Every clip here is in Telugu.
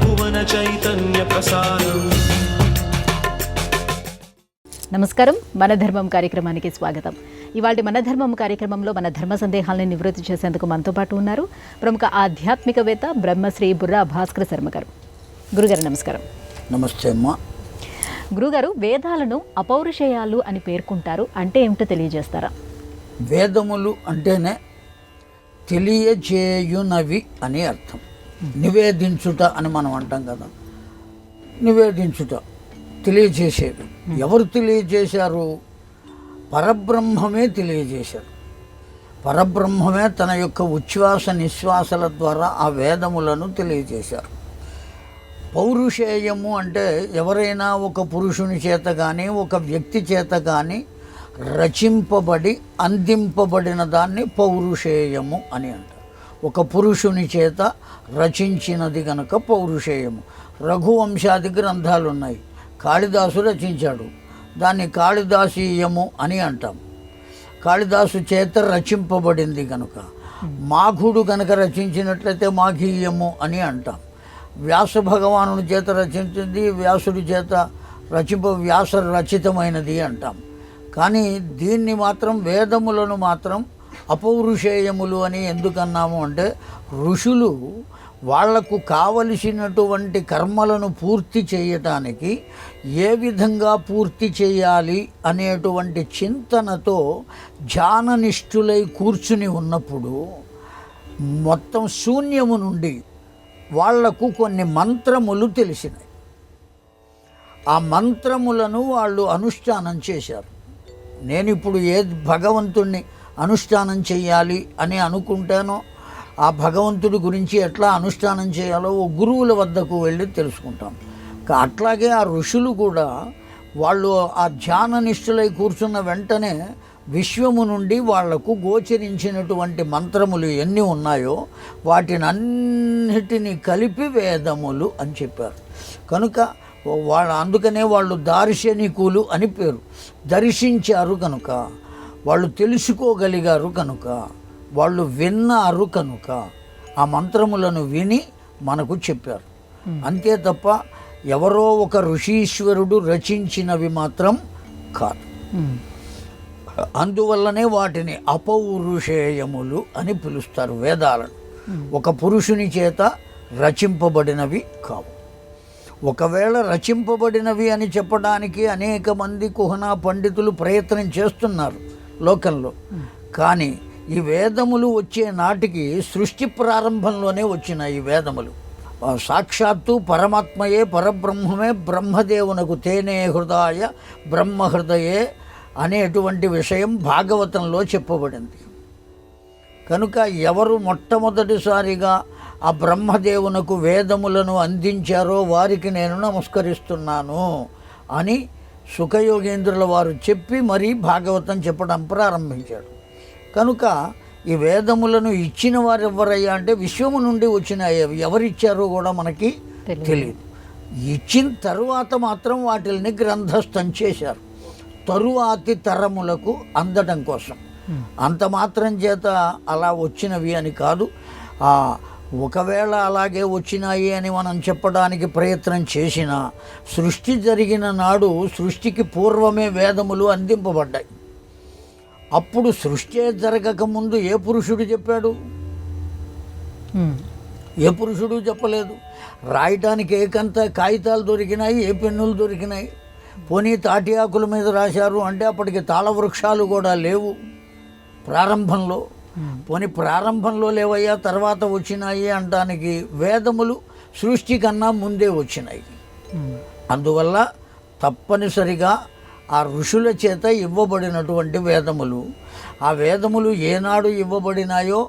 భువన చైతన్య ప్రసారం. నమస్కారం, మన ధర్మం కార్యక్రమానికి స్వాగతం. ఇవాళ మన ధర్మం కార్యక్రమంలో మన ధర్మ సందేహాలను నివృత్తి చేసేందుకు మనతో పాటు ఉన్నారు ప్రముఖ ఆధ్యాత్మికవేత్త బ్రహ్మశ్రీ బుర్రా భాస్కర శర్మ గారు. గురుగారు నమస్కారం. నమస్తే అమ్మా. గురుగారు, వేదాలను అపౌరుషేయాలు అని పేర్కొంటారు, అంటే ఏమిటో తెలియజేస్తారా? వేదములు అంటేనే తెలియజేయునవి అని అర్థం. నివేదించుట అని మనం అంటాం కదా, నివేదించుట, తెలియజేసేవి. ఎవరు తెలియజేశారు? పరబ్రహ్మమే తెలియజేశారు. పరబ్రహ్మమే తన యొక్క ఉచ్ఛ్వాస నిశ్వాసల ద్వారా ఆ వేదములను తెలియజేశారు. పౌరుషేయము అంటే ఎవరైనా ఒక పురుషుని చేత కానీ ఒక వ్యక్తి చేత కానీ రచింపబడి అందింపబడిన దాన్ని పౌరుషేయము అని అంటారు. ఒక పురుషుని చేత రచించినది కనుక పౌరుషేయము. రఘువంశాది గ్రంథాలు ఉన్నాయి, కాళిదాసు రచించాడు, దాన్ని కాళిదాసీయము అని అంటాం. కాళిదాసు చేత రచింపబడింది కనుక. మాఘుడు కనుక రచించినట్లయితే మాఘీయము అని అంటాం. వ్యాస భగవానుడి చేత రచించింది వ్యాసుడి చేత వ్యాస రచితమైనది అంటాం. కానీ దీన్ని మాత్రం, వేదములను మాత్రం అపౌరుషేయములు అని ఎందుకన్నాము అంటే, ఋషులు వాళ్లకు కావలసినటువంటి కర్మలను పూర్తి చేయటానికి ఏ విధంగా పూర్తి చేయాలి అనేటువంటి చింతనతో ధ్యాననిష్ఠులై కూర్చుని ఉన్నప్పుడు మొత్తం శూన్యము నుండి వాళ్లకు కొన్ని మంత్రములు తెలిసినాయి. ఆ మంత్రములను వాళ్ళు అనుష్ఠానం చేశారు. నేను ఇప్పుడు ఏ భగవంతుణ్ణి అనుష్ఠానం చేయాలి అని అనుకుంటానో ఆ భగవంతుడి గురించి ఎట్లా అనుష్ఠానం చేయాలో ఓ గురువుల వద్దకు వెళ్ళి తెలుసుకుంటాం. అట్లాగే ఆ ఋషులు కూడా వాళ్ళు ఆ ధ్యాన నిష్ఠులై కూర్చున్న వెంటనే విశ్వము నుండి వాళ్లకు గోచరించినటువంటి మంత్రములు ఎన్ని ఉన్నాయో వాటిని అన్నిటినీ కలిపి వేదములు అని చెప్పారు. కనుక అందుకనే వాళ్ళు దార్శనికులు అని పేరు. దర్శించారు కనుక, వాళ్ళు తెలుసుకోగలిగారు కనుక, వాళ్ళు విన్నారు కనుక ఆ మంత్రములను విని మనకు చెప్పారు. అంతే తప్ప ఎవరో ఒక ఋషీశ్వరుడు రచించినవి మాత్రం కాదు. అందువల్లనే వాటిని అపౌరుషేయములు అని పిలుస్తారు వేదాలను. ఒక పురుషుని చేత రచింపబడినవి కావు. ఒకవేళ రచింపబడినవి అని చెప్పడానికి అనేక మంది కుహనా పండితులు ప్రయత్నం చేస్తున్నారు లోకంలో. కానీ ఈ వేదములు వచ్చే నాటికి సృష్టి ప్రారంభంలోనే వచ్చినాయి. ఈ వేదములు సాక్షాత్తు పరమాత్మయే, పరబ్రహ్మమే బ్రహ్మదేవునకు తేనే హృదయ బ్రహ్మహృదయే అనేటువంటి విషయం భాగవతంలో చెప్పబడింది. కనుక ఎవరు మొట్టమొదటిసారిగా ఆ బ్రహ్మదేవునకు వేదములను అందించారో వారికి నేను నమస్కరిస్తున్నాను అని సుఖయోగేంద్రుల వారు చెప్పి మరీ భాగవతం చెప్పడం ప్రారంభించాడు. కనుక ఈ వేదములను ఇచ్చిన వారు ఎవరయ్యా అంటే విశ్వము నుండి వచ్చినాయి. ఎవరిచ్చారో కూడా మనకి తెలియదు. ఇచ్చిన తరువాత మాత్రం వాటిని గ్రంథస్థం చేశారు, తరువాతి తరములకు అందడం కోసం. అంత మాత్రం చేత అలా వచ్చినవి అని కాదు. ఒకవేళ అలాగే వచ్చినాయి అని మనం చెప్పడానికి ప్రయత్నం చేసినా సృష్టి జరిగిన నాడు సృష్టికి పూర్వమే వేదములు అందింపబడ్డాయి. అప్పుడు సృష్టి జరగకముందు ఏ పురుషుడు చెప్పాడు? ఏ పురుషుడు చెప్పలేదు. రాయటానికి ఏకంత కాగితాలు దొరికినాయి, ఏ పెన్నులు దొరికినాయి. పోనీ తాటి ఆకుల మీద రాశారు అంటే అప్పటికి తాళ వృక్షాలు కూడా లేవు ప్రారంభంలో. పోనీ ప్రారంభంలో లేవయ్యా తర్వాత వచ్చినాయి అనడానికి వేదములు సృష్టి కన్నా ముందే వచ్చినాయి. అందువల్ల తప్పనిసరిగా ఆ ఋషుల చేత ఇవ్వబడినటువంటి వేదములు, ఆ వేదములు ఏనాడు ఇవ్వబడినాయో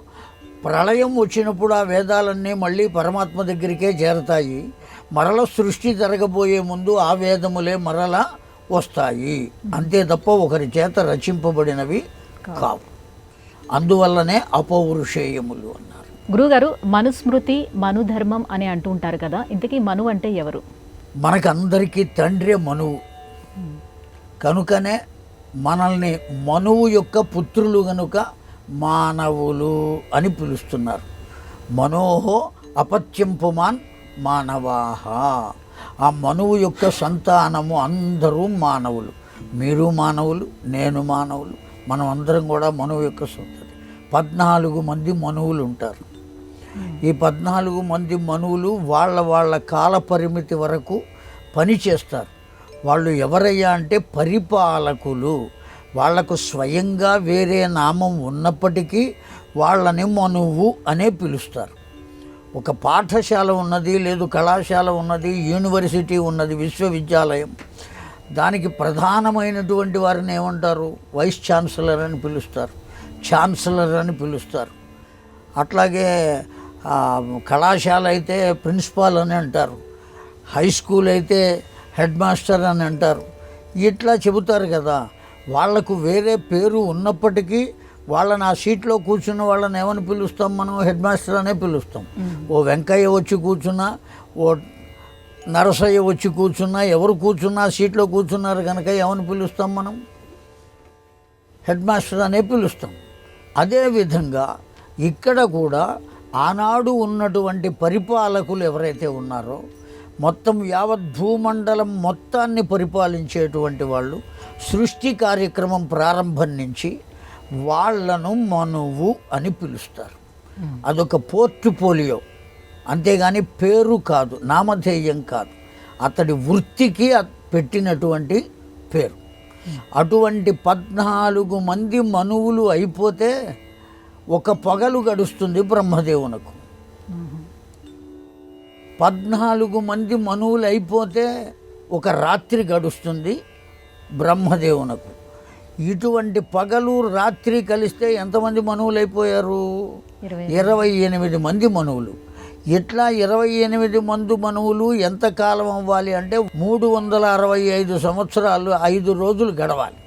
ప్రళయం వచ్చినప్పుడు ఆ వేదాలన్నీ మళ్ళీ పరమాత్మ దగ్గరికే చేరతాయి. మరల సృష్టి జరగబోయే ముందు ఆ వేదములే మరల వస్తాయి. అంతే తప్ప ఒకరి చేత రచింపబడినవి కావు. అందువల్లనే అపౌరుషేయములు అన్నారు. గురుగారు, మనుస్మృతి, మనుధర్మం అని అంటూ ఉంటారు కదా, ఇంతకీ మను అంటే ఎవరు? మనకందరికీ తండ్రి మనువు. కనుకనే మనల్ని మనువు యొక్క పుత్రులు గనుక మానవులు అని పిలుస్తున్నారు. మనోహో అపత్యం పుమాన్ మానవాహ. ఆ మనువు యొక్క సంతానము అందరూ మానవులు. మీరు మానవులు, నేను మానవులు, మనం అందరం కూడా మనువు యొక్క సంతతి. 14 మంది మనువులు ఉంటారు. ఈ 14 మంది మనువులు వాళ్ళ కాల పరిమితి వరకు పని చేస్తారు. వాళ్ళు ఎవరయ్యా అంటే పరిపాలకులు. వాళ్లకు స్వయంగా వేరే నామం ఉన్నప్పటికీ వాళ్ళని మనువు అనే పిలుస్తారు. ఒక పాఠశాల ఉన్నది, లేదు కళాశాల ఉన్నది, యూనివర్సిటీ ఉన్నది, విశ్వవిద్యాలయం. దానికి ప్రధానమైనటువంటి వారిని ఏమంటారు? వైస్ ఛాన్సలర్ అని పిలుస్తారు, ఛాన్సలర్ అని పిలుస్తారు. అట్లాగే కళాశాల అయితే ప్రిన్సిపాల్ అని అంటారు, హై స్కూల్ అయితే హెడ్ మాస్టర్ అని అంటారు. ఇట్లా చెబుతారు కదా. వాళ్లకు వేరే పేరు ఉన్నప్పటికీ వాళ్ళని ఆ సీట్లో కూర్చున్న వాళ్ళని ఏమని పిలుస్తాం? మనం హెడ్ మాస్టర్ అనే పిలుస్తాం. ఓ వెంకయ్య వచ్చి కూర్చున్నా, ఓ నరసయ్య వచ్చి కూర్చున్నా, ఎవరు కూర్చున్నా సీట్లో కూర్చున్నారు కనుక ఏమని పిలుస్తాం? మనం హెడ్ మాస్టర్ అనే పిలుస్తాం. అదేవిధంగా ఇక్కడ కూడా ఆనాడు ఉన్నటువంటి పరిపాలకులు ఎవరైతే ఉన్నారో, మొత్తం యావత్ భూమండలం మొత్తాన్ని పరిపాలించేటువంటి వాళ్ళు, సృష్టి కార్యక్రమం ప్రారంభం నుంచి వాళ్లను మనువు అని పిలుస్తారు. అదొక పోర్ట్ఫోలియో, అంతేగాని పేరు కాదు, నామధేయం కాదు, అతడి వృత్తికి పెట్టినటువంటి పేరు. అటువంటి 14 మంది మనువులు అయిపోతే ఒక పగలు గడుస్తుంది బ్రహ్మదేవునకు. 14 మంది మనువులు అయిపోతే ఒక రాత్రి గడుస్తుంది బ్రహ్మదేవునకు. ఇటువంటి పగలు రాత్రి కలిస్తే ఎంతమంది మనువులు అయిపోయారు? 28 మంది మనువులు. ఇట్లా 28 మంది మనువులు ఎంతకాలం అవ్వాలి అంటే 365 సంవత్సరాలు 5 రోజులు గడవాలి.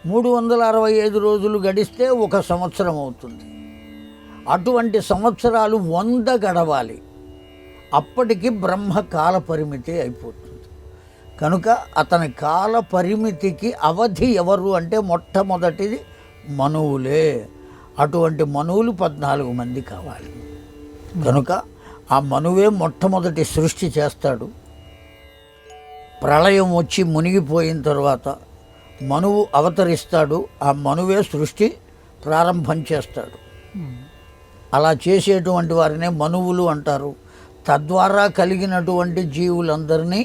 365 రోజులు గడిస్తే 1 సంవత్సరం అవుతుంది. అటువంటి సంవత్సరాలు 100 గడవాలి. అప్పటికి బ్రహ్మ కాల పరిమితి అయిపోతుంది. కనుక అతని కాల పరిమితికి అవధి ఎవరు అంటే మొట్టమొదటిది మనువులే. అటువంటి మనువులు 14 మంది కావాలి. కనుక ఆ మనువే మొట్టమొదటి సృష్టి చేస్తాడు. ప్రళయం వచ్చి మునిగిపోయిన తర్వాత మనువు అవతరిస్తాడు. ఆ మనువే సృష్టి ప్రారంభం చేస్తాడు. అలా చేసేటువంటి వారినే మనువులు అంటారు. తద్వారా కలిగినటువంటి జీవులందరినీ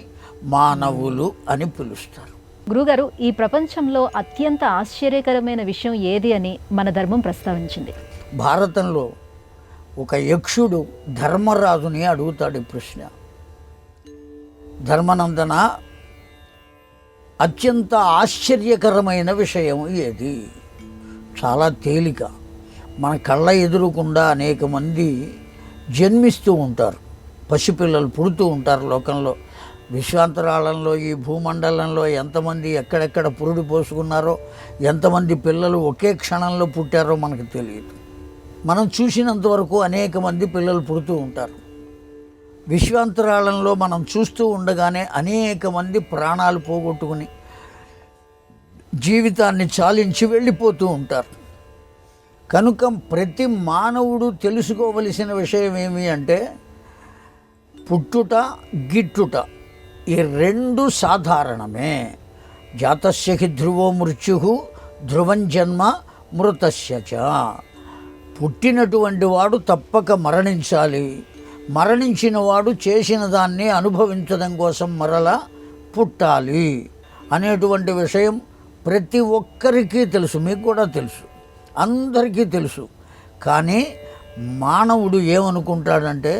మానవులు అని పిలుస్తారు. గురుగారు, ఈ ప్రపంచంలో అత్యంత ఆశ్చర్యకరమైన విషయం ఏది అని మన ధర్మం ప్రస్తావించింది? భారతంలో ఒక యక్షుడు ధర్మరాజుని అడుగుతాడు ఈ ప్రశ్న. ధర్మనందన, అత్యంత ఆశ్చర్యకరమైన విషయం ఏది? చాలా తేలిక. మన కళ్ళ ఎదురుకుండా అనేక మంది జన్మిస్తూ ఉంటారు, పసిపిల్లలు పుడుతూ ఉంటారు లోకంలో. విశ్వాంతరాళంలో, ఈ భూమండలంలో ఎంతమంది ఎక్కడెక్కడ పురుడు పోసుకున్నారో, ఎంతమంది పిల్లలు ఒకే క్షణంలో పుట్టారో మనకు తెలియదు. మనం చూసినంతవరకు అనేక మంది పిల్లలు పుడుతూ ఉంటారు. విశ్వాంతరాళంలో మనం చూస్తూ ఉండగానే అనేక మంది ప్రాణాలు పోగొట్టుకుని జీవితాన్ని చాలించి వెళ్ళిపోతూ ఉంటారు. కనుక ప్రతి మానవుడు తెలుసుకోవలసిన విషయం ఏమి అంటే, పుట్టుట గిట్టుట ఈ 2 సాధారణమే. జాతస్య హి ధ్రువో మృత్యు ధ్రువం జన్మ మృతస్య చ. పుట్టినటువంటి వాడు తప్పక మరణించాలి. మరణించిన వాడు చేసిన దాన్ని అనుభవించడం కోసం మరలా పుట్టాలి అనేటువంటి విషయం ప్రతి ఒక్కరికి తెలుసు. మీకు కూడా తెలుసు, అందరికీ తెలుసు. కానీ మానవుడు ఏమనుకుంటాడంటే,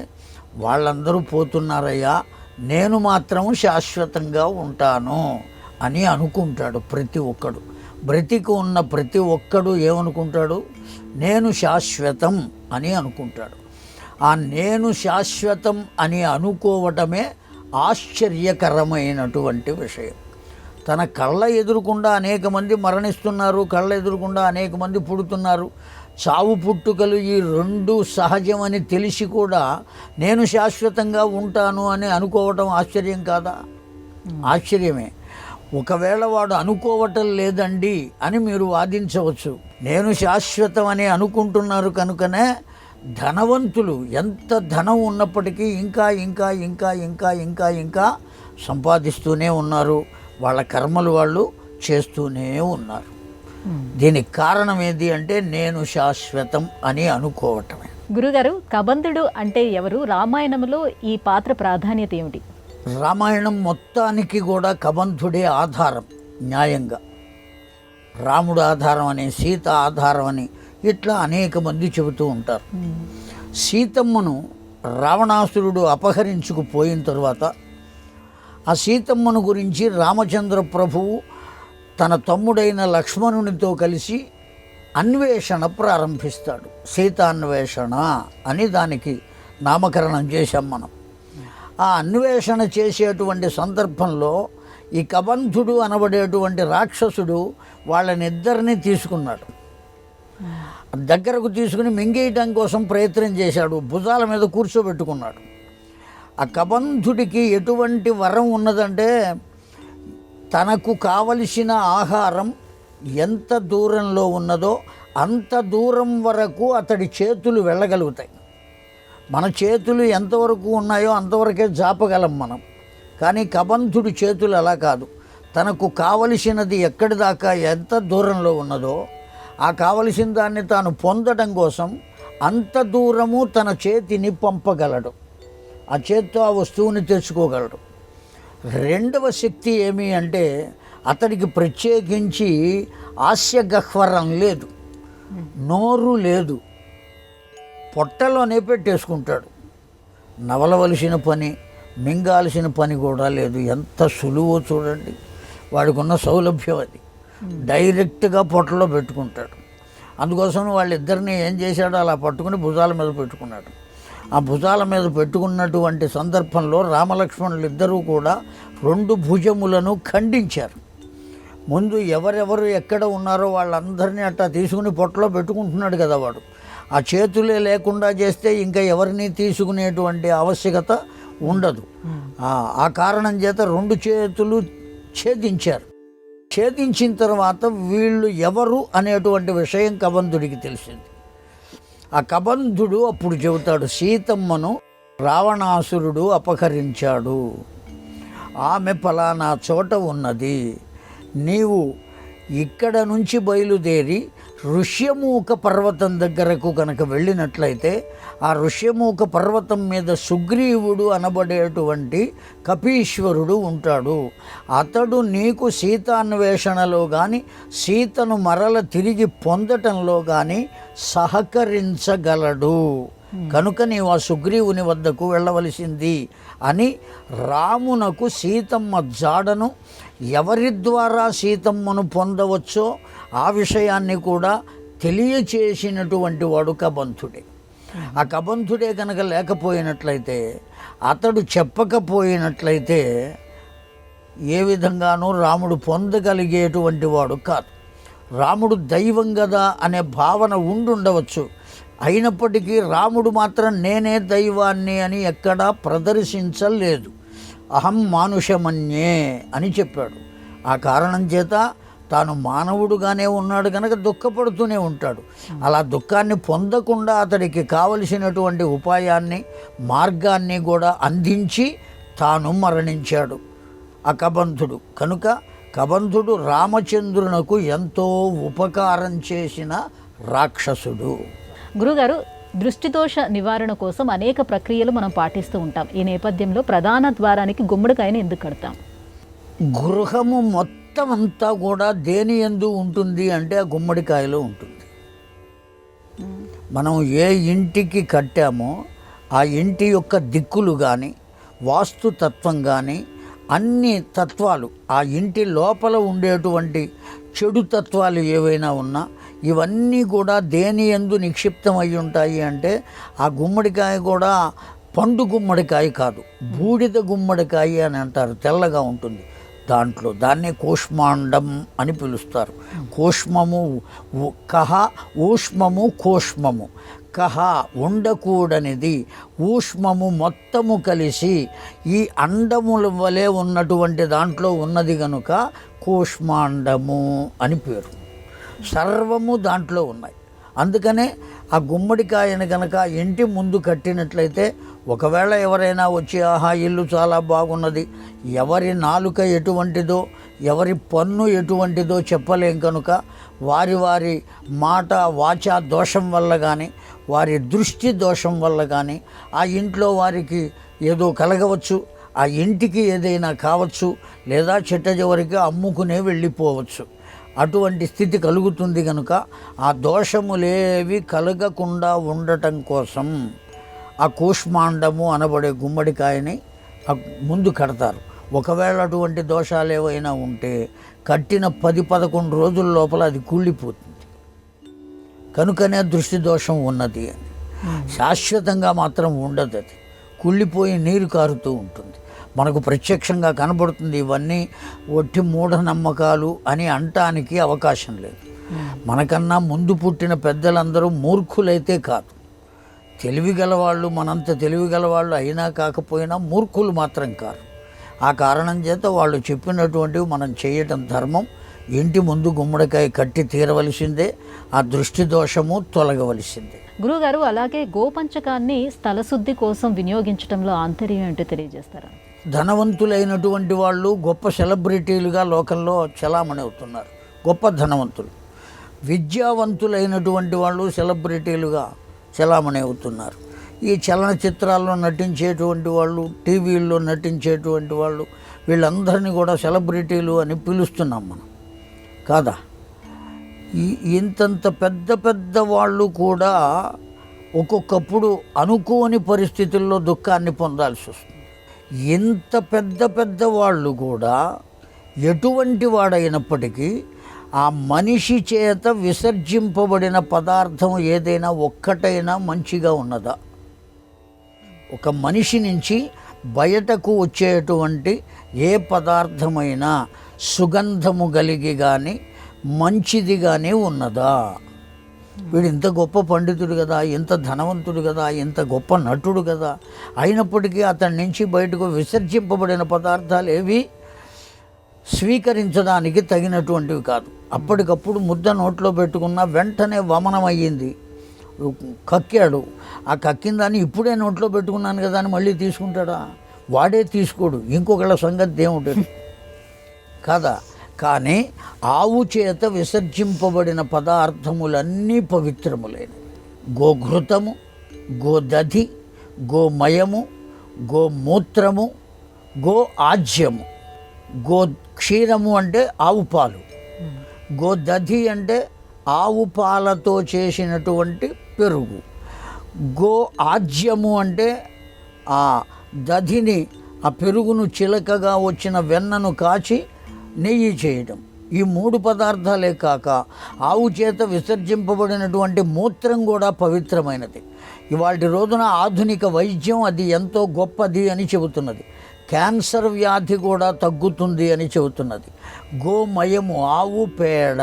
వాళ్ళందరూ పోతున్నారయ్యా, నేను మాత్రం శాశ్వతంగా ఉంటాను అని అనుకుంటాడు. ప్రతి ఒక్కడు, బ్రతికి ఉన్న ప్రతి ఒక్కడు ఏమనుకుంటాడు? నేను శాశ్వతం అని అనుకుంటాడు. ఆ నేను శాశ్వతం అని అనుకోవటమే ఆశ్చర్యకరమైనటువంటి విషయం. తన కళ్ళ ఎదురుకుండా అనేక మంది మరణిస్తున్నారు, కళ్ళ ఎదురుకుండా అనేక మంది పుడుతున్నారు. చావు పుట్టుకలు ఈ 2 సహజమని తెలిసి కూడా నేను శాశ్వతంగా ఉంటాను అని అనుకోవటం ఆశ్చర్యం కాదా? ఆశ్చర్యమే. ఒకవేళ వాడు అనుకోవటం లేదండి అని మీరు వాదించవచ్చు. నేను శాశ్వతం అని అనుకుంటున్నారు కనుకనే ధనవంతులు ఎంత ధనం ఉన్నప్పటికీ ఇంకా ఇంకా ఇంకా ఇంకా ఇంకా ఇంకా సంపాదిస్తూనే ఉన్నారు, వాళ్ళ కర్మలు వాళ్ళు చేస్తూనే ఉన్నారు. దీనికి కారణం ఏంటి అంటే నేను శాశ్వతం అని అనుకోవటమే. గురుగారు, కబంధుడు అంటే ఎవరు? రామాయణంలో ఈ పాత్ర ప్రాధాన్యత ఏమిటి? రామాయణం మొత్తానికి కూడా కబంధుడే ఆధారం. న్యాయంగా రాముడు ఆధారం అని, సీత ఆధారం అని ఇట్లా అనేక మంది చెబుతూ ఉంటారు. సీతమ్మను రావణాసురుడు అపహరించుకుపోయిన తర్వాత ఆ సీతమ్మను గురించి రామచంద్ర ప్రభువు తన తమ్ముడైన లక్ష్మణునితో కలిసి అన్వేషణ ప్రారంభిస్తాడు. సీతాన్వేషణ అని దానికి నామకరణం చేశాం మనం. ఆ అన్వేషణ చేసేటువంటి సందర్భంలో ఈ కబంధుడు అనబడేటువంటి రాక్షసుడు వాళ్ళనిద్దరినీ తీసుకున్నాడు. దగ్గరకు తీసుకుని మింగేయటం కోసం ప్రయత్నం చేశాడు. భుజాల మీద కూర్చోబెట్టుకున్నాడు. ఆ కబంధుడికి ఎటువంటి వరం ఉన్నదంటే తనకు కావలసిన ఆహారం ఎంత దూరంలో ఉన్నదో అంత దూరం వరకు అతడి చేతులు వెళ్ళగలుగుతాయి. మన చేతులు ఎంతవరకు ఉన్నాయో అంతవరకే జాపగలం మనం. కానీ కబంధుడి చేతులు అలా కాదు. తనకు కావలసినది ఎక్కడి దాకా ఎంత దూరంలో ఉన్నదో ఆ కావలసిన దాన్ని తాను పొందడం కోసం అంత దూరము తన చేతిని పంపగలడు. ఆ చేత్తో ఆ వస్తువుని తెచ్చుకోగలడు. రెండవ శక్తి ఏమి అంటే అతడికి ప్రత్యేకించి హాస్యగహ్వరం లేదు, నోరు లేదు, పొట్టలోనే పెట్టేసుకుంటాడు. నవలవలసిన పని, మింగాల్సిన పని కూడా లేదు. ఎంత సులువో చూడండి. వాడికున్న సౌలభ్యం అది. డైరెక్ట్గా పొట్టలో పెట్టుకుంటాడు. అందుకోసం వాళ్ళిద్దరిని ఏం చేశాడో అలా పట్టుకుని భుజాల మీద పెట్టుకున్నాడు. ఆ భుజాల మీద పెట్టుకున్నటువంటి సందర్భంలో రామలక్ష్మణులు ఇద్దరూ కూడా రెండు భుజములను ఖండించారు. ముందు ఎవరెవరు ఎక్కడ ఉన్నారో వాళ్ళందరినీ అట్టా తీసుకుని పొట్టలో పెట్టుకుంటున్నాడు కదా వాడు. ఆ చేతులే లేకుండా చేస్తే ఇంకా ఎవరిని తీసుకునేటువంటి ఆవశ్యకత ఉండదు. ఆ కారణం చేత రెండు చేతులు ఛేదించారు. ఛేదించిన తర్వాత వీళ్ళు ఎవరు అనేటువంటి విషయం కబంధుడికి తెలిసింది. ఆ కబంధుడు అప్పుడు చెబుతాడు, సీతమ్మను రావణాసురుడు అపహరించాడు, ఆమె ఫలానా చోట ఉన్నది, నీవు ఇక్కడ నుంచి బయలుదేరి ఋష్యమూక పర్వతం దగ్గరకు కనుక వెళ్ళినట్లయితే ఆ ఋష్యమూక పర్వతం మీద సుగ్రీవుడు అనబడేటువంటి కపీశ్వరుడు ఉంటాడు. అతడు నీకు సీతాన్వేషణలో కానీ సీతను మరల తిరిగి పొందటంలో కానీ సహకరించగలడు. కనుక నీవు ఆ సుగ్రీవుని వద్దకు వెళ్ళవలసింది అని రామునకు సీతమ్మ జాడను, ఎవరి ద్వారా సీతమ్మను పొందవచ్చో ఆ విషయాన్ని కూడా తెలియచేసినటువంటి వాడు కబంధుడే. ఆ కబంధుడే కనుక లేకపోయినట్లయితే, అతడు చెప్పకపోయినట్లయితే ఏ విధంగానూ రాముడు పొందగలిగేటువంటి వాడు కాదు. రాముడు దైవం కదా అనే భావన ఉండుండవచ్చు. అయినప్పటికీ రాముడు మాత్రం నేనే దైవాన్ని అని ఎక్కడా ప్రదర్శించలేదు. అహం మానుషమన్యే అని చెప్పాడు. ఆ కారణం చేత తాను మానవుడుగానే ఉన్నాడు కనుక దుఃఖపడుతూనే ఉంటాడు. అలా దుఃఖాన్ని పొందకుండా అతడికి కావలసినటువంటి ఉపాయాన్ని, మార్గాన్ని కూడా అందించి తాను మరణించాడు ఆ కబంధుడు. కనుక కబంధుడు రామచంద్రునకు ఎంతో ఉపకారం చేసిన రాక్షసుడు. గురుగారు, దృష్టిదోష నివారణ కోసం అనేక ప్రక్రియలు మనం పాటిస్తూ ఉంటాం. ఈ నేపథ్యంలో ప్రధాన ద్వారానికి గుమ్మడికాయని ఎందుకు కడతాం? గృహము మొత్తం అంతా కూడా దేని యందు ఉంటుంది అంటే ఆ గుమ్మడికాయలో ఉంటుంది. మనం ఏ ఇంటికి కట్టామో ఆ ఇంటి యొక్క దిక్కులు కానీ, వాస్తుతత్వం కానీ, అన్ని తత్వాలు, ఆ ఇంటి లోపల ఉండేటువంటి చెడు తత్వాలు ఏవైనా ఉన్నా ఇవన్నీ కూడా దేని యందు నిక్షిప్తమై ఉంటాయి అంటే ఆ గుమ్మడికాయ కూడా పండు గుమ్మడికాయ కాదు, బూడిద గుమ్మడికాయ అని అంటారు. తెల్లగా ఉంటుంది దాంట్లో. దాన్నే కూష్మాండం అని పిలుస్తారు. కూష్మము కహ, ఊష్మము కూష్మము. కహ ఉండకూడనిది, ఊష్మము మొత్తము కలిసి ఈ అండముల వలె ఉన్నటువంటి దాంట్లో ఉన్నది కనుక కూష్మాండము అని పేరు. సర్వము దాంట్లో ఉన్నాయి. అందుకనే ఆ గుమ్మడికాయని కనుక ఇంటి ముందు కట్టినట్లయితే ఒకవేళ ఎవరైనా వచ్చి ఆహా ఇల్లు చాలా బాగున్నది, ఎవరి నాలుక ఎటువంటిదో ఎవరి పన్ను ఎటువంటిదో చెప్పలేం కనుక వారి వారి మాట వాచా దోషం వల్ల కానీ వారి దృష్టి దోషం వల్ల కానీ ఆ ఇంట్లో వారికి ఏదో కలగవచ్చు, ఆ ఇంటికి ఏదైనా కావచ్చు, లేదా చిట్ట చివరికి అమ్ముకునే వెళ్ళిపోవచ్చు. అటువంటి స్థితి కలుగుతుంది కనుక ఆ దోషములేవి కలగకుండా ఉండటం కోసం ఆ కూష్మాండము అనబడే గుమ్మడికాయని ముందు కడతారు. ఒకవేళ అటువంటి దోషాలు ఏవైనా ఉంటే కట్టిన 10-11 రోజుల లోపల అది కూలిపోతుంది. కనుకనే దృష్టి దోషం ఉన్నది అని. శాశ్వతంగా మాత్రం ఉండదు, అది కుళ్ళిపోయి నీరు కారుతూ ఉంటుంది. మనకు ప్రత్యక్షంగా కనబడుతుంది. ఇవన్నీ ఒట్టి మూఢనమ్మకాలు అని అనటానికి అవకాశం లేదు. మనకన్నా ముందు పుట్టిన పెద్దలందరూ మూర్ఖులైతే కాదు, తెలివిగలవాళ్ళు, మనంత తెలివిగలవాళ్ళు అయినా కాకపోయినా మూర్ఖులు మాత్రం కారు. ఆ కారణం చేత వాళ్ళు చెప్పినటువంటివి మనం చేయటం ధర్మం. ఇంటి ముందు గుమ్మడికాయ కట్టి తీరవలసిందే, ఆ దృష్టి దోషము తొలగవలసిందే. గురుగారు, అలాగే గోపంచకాన్ని స్థలశుద్ధి కోసం వినియోగించడంలో ఆంతర్యం ఏంటో తెలియజేస్తారా? ధనవంతులైనటువంటి వాళ్ళు గొప్ప సెలబ్రిటీలుగా లోకంలో చలామణి అవుతున్నారు, గొప్ప ధనవంతులు. విద్యావంతులైనటువంటి వాళ్ళు సెలబ్రిటీలుగా చలామణి అవుతున్నారు. ఈ చలనచిత్రాల్లో నటించేటువంటి వాళ్ళు, టీవీల్లో నటించేటువంటి వాళ్ళు, వీళ్ళందరినీ కూడా సెలబ్రిటీలు అని పిలుస్తున్నాం మనం కాదా? ఇంతంత పెద్ద పెద్ద వాళ్ళు కూడా ఒక్కొక్కప్పుడు అనుకోని పరిస్థితుల్లో దుఃఖాన్ని పొందాల్సి వస్తుంది. ఇంత పెద్ద పెద్ద వాళ్ళు కూడా ఎటువంటి వాడైనప్పటికీ ఆ మనిషి చేత విసర్జింపబడిన పదార్థం ఏదైనా ఒక్కటైనా మంచిగా ఉన్నదా? ఒక మనిషి నుంచి బయటకు వచ్చేటువంటి ఏ పదార్థమైనా సుగంధము కలిగి కానీ మంచిది కానీ ఉన్నదా? వీడు ఇంత గొప్ప పండితుడు కదా, ఇంత ధనవంతుడు కదా, ఇంత గొప్ప నటుడు కదా, అయినప్పటికీ అతని నుంచి బయటకు విసర్జింపబడిన పదార్థాలు ఏవి స్వీకరించడానికి తగినటువంటివి కాదు. అప్పటికప్పుడు ముద్ద నోట్లో పెట్టుకున్న వెంటనే వమనమయ్యింది, కక్కాడు. ఆ కక్కిన దాన్ని ఇప్పుడే నోట్లో పెట్టుకున్నాను కదా అని మళ్ళీ తీసుకుంటాడా? వాడే తీసుకోడు, ఇంకొకళ్ళ సంగతి దేవుడు కదా. కానీ ఆవు చేత విసర్జింపబడిన పదార్థములన్నీ పవిత్రములైనవి. గోఘృతము, గోదధి, గోమయము, గోమూత్రము, గో ఆజ్యము. గో క్షీరము అంటే ఆవు పాలు, గోదధి అంటే ఆవు పాలతో చేసినటువంటి పెరుగు, గో ఆజ్యము అంటే ఆ దధిని, ఆ పెరుగును చిలకగా వచ్చిన వెన్నను కాచి నెయ్యి చేయటం. ఈ 3 పదార్థాలే కాక ఆవు చేత విసర్జింపబడినటువంటి మూత్రం కూడా పవిత్రమైనది. ఇవాళ రోజున ఆధునిక వైద్యం అది ఎంతో గొప్పది అని చెబుతున్నది. క్యాన్సర్ వ్యాధి కూడా తగ్గుతుంది అని చెబుతున్నది. గోమయము, ఆవు పేడ.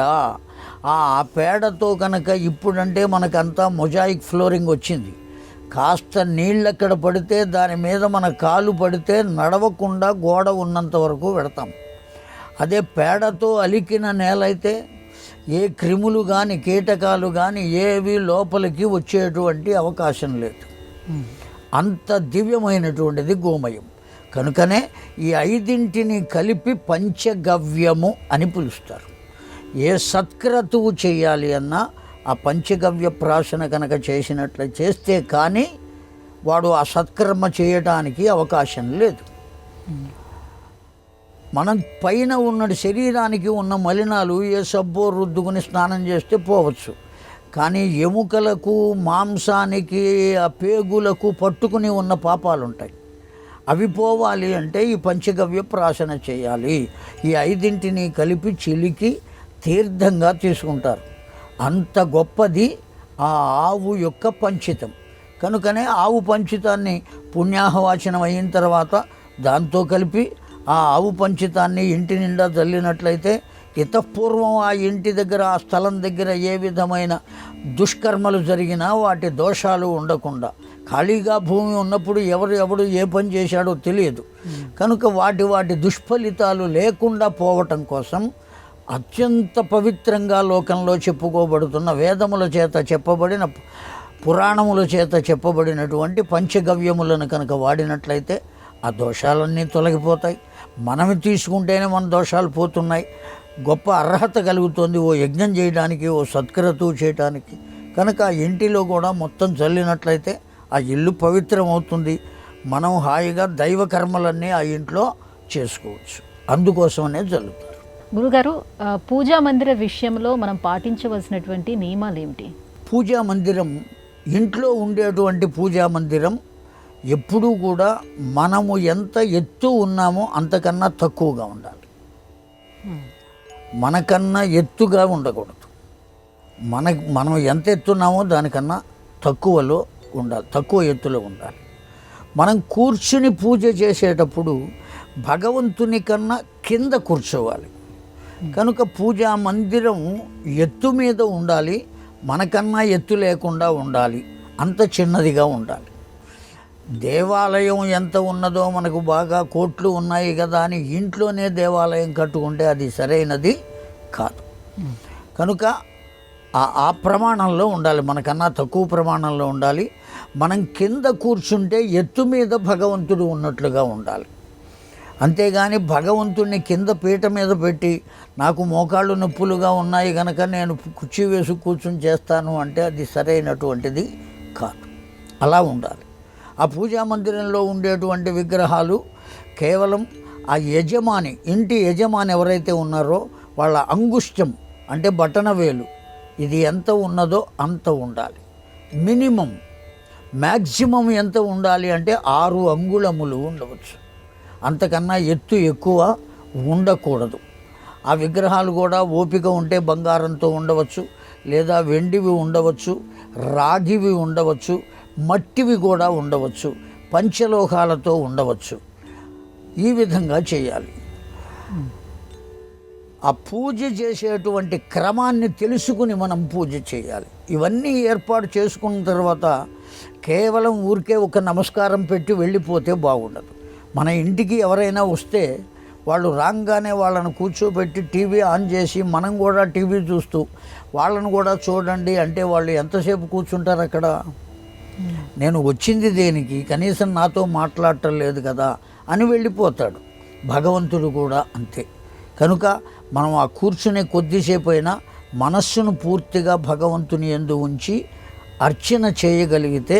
ఆ పేడతో కనుక ఇప్పుడంటే మనకంతా మొజాయిక్ ఫ్లోరింగ్ వచ్చింది. కాస్త నీళ్ళెక్కడ పడితే దాని మీద మన కాలు పడితే నడవకుండా గోడ ఉన్నంత వరకు పెడతాం. అదే పేడతో అలికిన నేల అయితే ఏ క్రిములు కానీ కీటకాలు కానీ ఏవి లోపలికి వచ్చేటువంటి అవకాశం లేదు. అంత దివ్యమైనటువంటిది గోమయం. కనుకనే ఈ 5 కలిపి పంచగవ్యము అని పిలుస్తారు. ఏ సత్క్రతువు చేయాలి అన్నా ఆ పంచగవ్య ప్రాశన కనుక చేస్తే కానీ వాడు ఆ సత్కర్మ చేయడానికి అవకాశం లేదు. మనం పైన ఉన్న శరీరానికి ఉన్న మలినాలు ఏ సబ్బో రుద్దుకుని స్నానం చేస్తే పోవచ్చు, కానీ ఎముకలకు, మాంసానికి, ఆ పేగులకు పట్టుకుని ఉన్న పాపాలు ఉంటాయి. అవి పోవాలి అంటే ఈ పంచగవ్య ప్రాశన చేయాలి. ఈ 5 కలిపి చిలికి తీర్థంగా తీసుకుంటారు. అంత గొప్పది ఆ ఆవు యొక్క పంచితం. కనుకనే ఆవు పంచితాన్ని పుణ్యాహవాచనం అయిన తర్వాత దాంతో కలిపి ఆ ఆవు పంచితాన్ని ఇంటి నిండా చల్లినట్లయితే ఇతపూర్వం ఆ ఇంటి దగ్గర, ఆ స్థలం దగ్గర ఏ విధమైన దుష్కర్మలు జరిగినా వాటి దోషాలు ఉండకుండా, ఖాళీగా భూమి ఉన్నప్పుడు ఎవడు ఏ పని చేశాడో తెలియదు. కనుక వాటి దుష్ఫలితాలు లేకుండా పోవటం కోసం అత్యంత పవిత్రంగా లోకంలో చెప్పుకోబడుతున్న వేదముల చేత చెప్పబడిన పురాణముల చేత చెప్పబడినటువంటి పంచగవ్యములను కనుక వాడినట్లయితే ఆ దోషాలన్నీ తొలగిపోతాయి. మనము తీసుకుంటేనే మన దోషాలు పోతున్నాయి. గొప్ప అర్హత కలుగుతుంది ఓ యజ్ఞం చేయడానికి, ఓ సత్క్రతువు చేయడానికి. కనుక ఆ ఇంటిలో కూడా మొత్తం చల్లినట్లయితే ఆ ఇల్లు పవిత్రం అవుతుంది. మనం హాయిగా దైవ కర్మలన్నీ ఆ ఇంట్లో చేసుకోవచ్చు. అందుకోసమనే జరుగుతారు. గురుగారు, పూజా మందిర విషయంలో మనం పాటించవలసినటువంటి నియమాలు ఏమిటి? పూజా మందిరం, ఇంట్లో ఉండేటువంటి పూజా మందిరం ఎప్పుడూ కూడా మనము ఎంత ఎత్తు ఉన్నామో అంతకన్నా తక్కువగా ఉండాలి. మనకన్నా ఎత్తుగా ఉండకూడదు. మనం ఎంత ఎత్తున్నామో దానికన్నా తక్కువలో ఉండాలి, తక్కువ ఎత్తులో ఉండాలి. మనం కూర్చుని పూజ చేసేటప్పుడు భగవంతుని కన్నా కింద కూర్చోవాలి. కనుక పూజా మందిరం ఎత్తు మీద ఉండాలి, మనకన్నా ఎత్తు లేకుండా ఉండాలి, అంత చిన్నదిగా ఉండాలి. దేవాలయం ఎంత ఉన్నదో మనకు బాగా కోట్లు ఉన్నాయి కదా అని ఇంట్లోనే దేవాలయం కట్టుకుంటే అది సరైనది కాదు. కనుక ఆ ప్రమాణంలో ఉండాలి, మనకన్నా తక్కువ ప్రమాణంలో ఉండాలి. మనం కింద కూర్చుంటే ఎత్తు మీద భగవంతుడు ఉన్నట్లుగా ఉండాలి. అంతేగాని భగవంతుడిని కింద పీట మీద పెట్టి నాకు మోకాళ్ళు నొప్పులుగా ఉన్నాయి కనుక నేను కుర్చీ వేసి కూర్చుని చేస్తాను అంటే అది సరైనటువంటిది కాదు. అలా ఉండాలి. ఆ పూజా మందిరంలో ఉండేటువంటి విగ్రహాలు కేవలం ఆ యజమాని, ఇంటి యజమాని ఎవరైతే ఉన్నారో వాళ్ళ అంగుష్టం అంటే బటన వేలు ఇది ఎంత ఉన్నదో అంత ఉండాలి. మినిమం, మ్యాక్సిమం ఎంత ఉండాలి అంటే 6 అంగుళములు ఉండవచ్చు. అంతకన్నా ఎత్తు ఎక్కువ ఉండకూడదు. ఆ విగ్రహాలు కూడా ఓపిక ఉంటే బంగారంతో ఉండవచ్చు, లేదా వెండివి ఉండవచ్చు, రాగివి ఉండవచ్చు, మట్టివి కూడా ఉండవచ్చు, పంచలోహాలతో ఉండవచ్చు. ఈ విధంగా చేయాలి. ఆ పూజ చేసేటువంటి క్రమాన్ని తెలుసుకుని మనం పూజ చేయాలి. ఇవన్నీ ఏర్పాటు చేసుకున్న తర్వాత కేవలం ఊరికే ఒక నమస్కారం పెట్టి వెళ్ళిపోతే బాగుండదు. మన ఇంటికి ఎవరైనా వస్తే వాళ్ళు రాగానే వాళ్ళను కూర్చోబెట్టి టీవీ ఆన్ చేసి మనం కూడా టీవీ చూస్తూ వాళ్ళను కూడా చూడండి అంటే వాళ్ళు ఎంతసేపు కూర్చుంటారు అక్కడ? నేను వచ్చింది దేనికి, కనీసం నాతో మాట్లాడటం లేదు కదా అని వెళ్ళిపోతాడు. భగవంతుడు కూడా అంతే. కనుక మనం ఆ కూర్చునే కొద్దిసేపు అయినా మనస్సును పూర్తిగా భగవంతుని యందు ఉంచి అర్చన చేయగలిగితే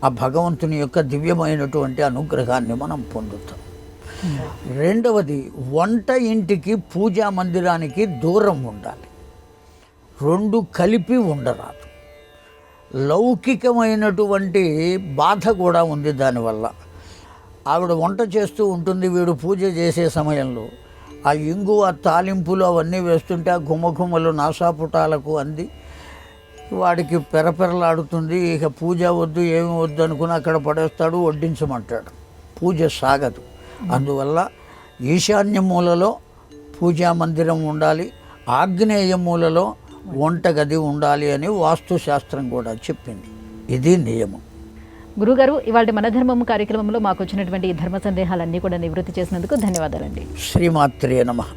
ఆ భగవంతుని యొక్క దివ్యమైనటువంటి అనుగ్రహాన్ని మనం పొందుతాం. రెండవది, వంట ఇంటికి పూజా మందిరానికి దూరం ఉండాలి. 2 కలిపి ఉండరాదు. లౌకికమైనటువంటి బాధ కూడా ఉంది దానివల్ల. ఆవిడ వంట చేస్తూ ఉంటుంది, వీడు పూజ చేసే సమయంలో ఆ ఇంగు, ఆ తాలింపులు అవన్నీ వేస్తుంటే ఆ గుమ్మగుమ్మలు నాసాపుటాలకు అంది వాడికి పెరపెరలాడుతుంది. ఇక పూజ వద్దు, ఏమి వద్దు అనుకుని అక్కడ పడేస్తాడు, వడ్డించమంటాడు. పూజ సాగదు. అందువల్ల ఈశాన్య మూలలో పూజా మందిరం ఉండాలి, ఆగ్నేయ మూలలో వంటగది ఉండాలి అని వాస్తుశాస్త్రం కూడా చెప్పింది. ఇది నియమం. గురుగారు, ఇవాళ మన ధర్మం కార్యక్రమంలో మాకు వచ్చినటువంటి ఈ ధర్మ సందేహాలన్నీ కూడా నివృత్తి చేసినందుకు ధన్యవాదాలండి. శ్రీమాత్రే నమః.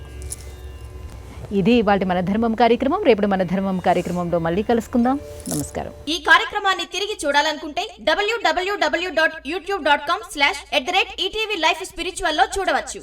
ఇది ఇవాళ మన ధర్మం కార్యక్రమం. రేపు మన ధర్మం కార్యక్రమంలో మళ్ళీ కలుసుకుందాం. నమస్కారం. ఈ కార్యక్రమాన్ని తిరిగి చూడాలనుకుంటే www.youtube.com/@ETV Life Spiritual లో చూడవచ్చు.